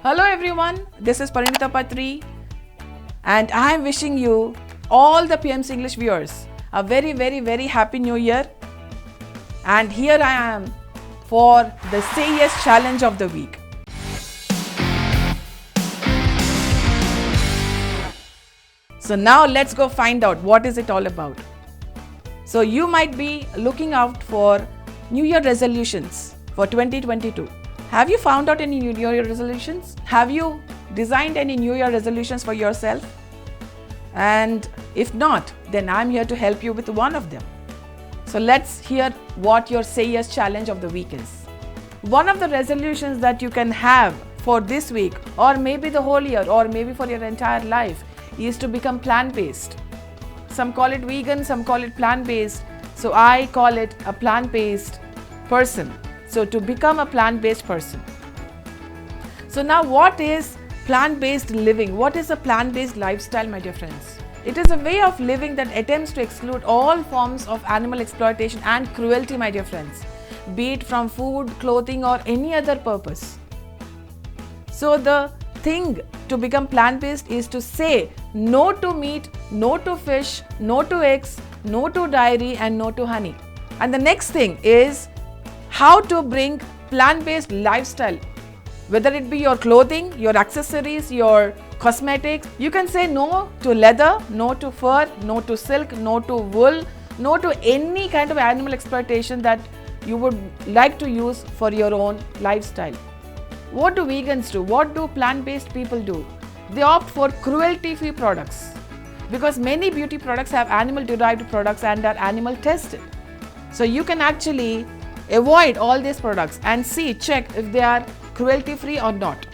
Hello everyone, this is Parinita Patri and I am wishing you, all the PMC English viewers, a very happy new year. And here I am for the Say Yes Challenge of the week. So now let's go find out what is it all about. So you might be looking out for New Year resolutions for 2022. Have you found out any New Year resolutions? Have you designed any New Year resolutions for yourself? And if not, then I'm here to help you with one of them. So let's hear what your Say Yes Challenge of the week is. One of the resolutions that you can have for this week, or maybe the whole year, or maybe for your entire life, is to become plant-based. Some call it vegan, some call it plant-based. So I call it a plant-based person. So to become a plant-based person. So now what is plant-based living? What is a plant-based lifestyle, my dear friends? It is a way of living that attempts to exclude all forms of animal exploitation and cruelty, my dear friends, be it from food, clothing or any other purpose. So the thing to become plant-based is to say no to meat, no to fish, no to eggs, no to dairy and no to honey. And the next thing is how to bring plant-based lifestyle, whether it be your clothing, your accessories, your cosmetics. You can say no to leather, no to fur, no to silk, no to wool, no to any kind of animal exploitation that you would like to use for your own lifestyle. What do vegans do? What do plant-based people do? They opt for cruelty-free products because many beauty products have animal-derived products and are animal tested. So you can actually avoid all these products and check if they are cruelty-free or not.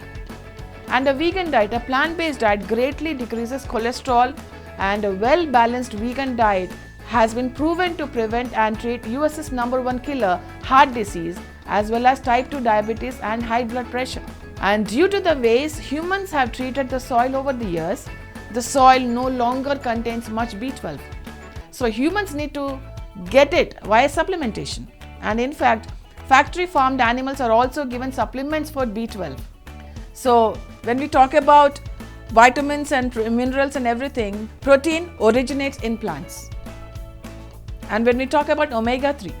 And a vegan diet, a plant-based diet, greatly decreases cholesterol, and a well-balanced vegan diet has been proven to prevent and treat US's #1 killer, heart disease, as well as type 2 diabetes and high blood pressure. And due to the ways humans have treated the soil over the years, the soil no longer contains much B12. So humans need to get it via supplementation. And in fact, factory farmed animals are also given supplements for B12. So when we talk about vitamins and minerals and everything, protein originates in plants. And when we talk about omega-3,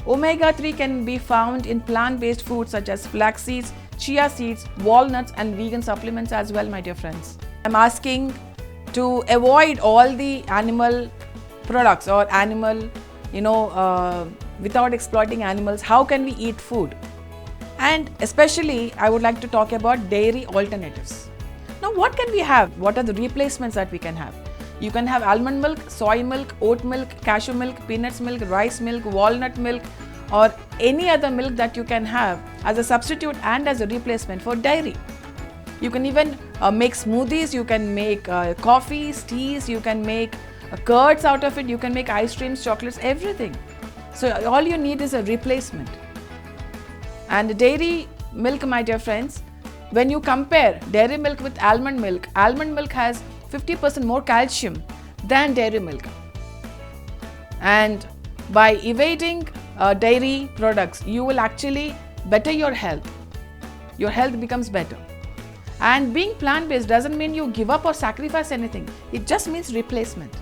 omega-3 can be found in plant-based foods such as flax seeds, chia seeds, walnuts and vegan supplements as well, my dear friends. I'm asking to avoid all the animal products or animal, without exploiting animals. How can we eat food? And especially I would like to talk about dairy alternatives. Now what can we have? What are the replacements that we can have? You can have almond milk, soy milk, oat milk, cashew milk, peanuts milk, rice milk, walnut milk or any other milk that you can have as a substitute and as a replacement for dairy. You can even make smoothies, you can make coffees, teas, you can make curds out of it, you can make ice creams, chocolates, everything. So all you need is a replacement. And dairy milk, my dear friends, when you compare dairy milk with almond milk has 50% more calcium than dairy milk. And by evading dairy products, you will actually better your health. Your health becomes better. And being plant-based doesn't mean you give up or sacrifice anything. It just means replacement.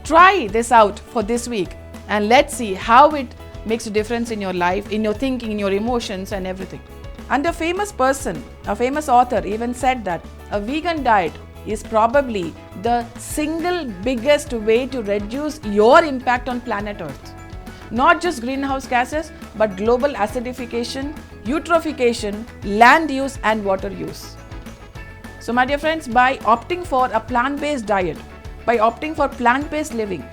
Try this out for this week and let's see how it makes a difference in your life, in your thinking, in your emotions and everything. And a famous person, a famous author even said that a vegan diet is probably the single biggest way to reduce your impact on planet Earth. Not just greenhouse gases, but global acidification, eutrophication, land use and water use. So my dear friends, by opting for a plant-based diet, by opting for plant-based living,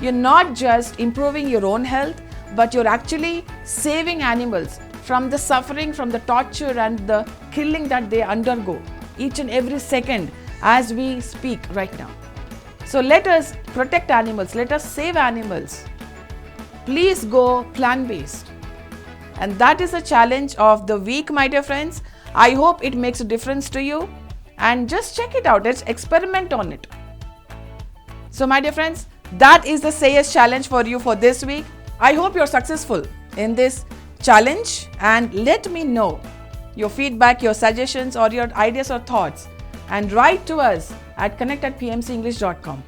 you're not just improving your own health, but you're actually saving animals from the suffering, from the torture and the killing that they undergo each and every second as we speak right now. So let us protect animals, let us save animals. Please go plant-based. And that is the challenge of the week, my dear friends. I hope it makes a difference to you and just check it out. Let's experiment on it. So my dear friends, that is the Say Yes challenge for you for this week. I hope you're successful in this challenge and let me know your feedback, your suggestions, or your ideas or thoughts, and write to us at connect@pmcenglish.com.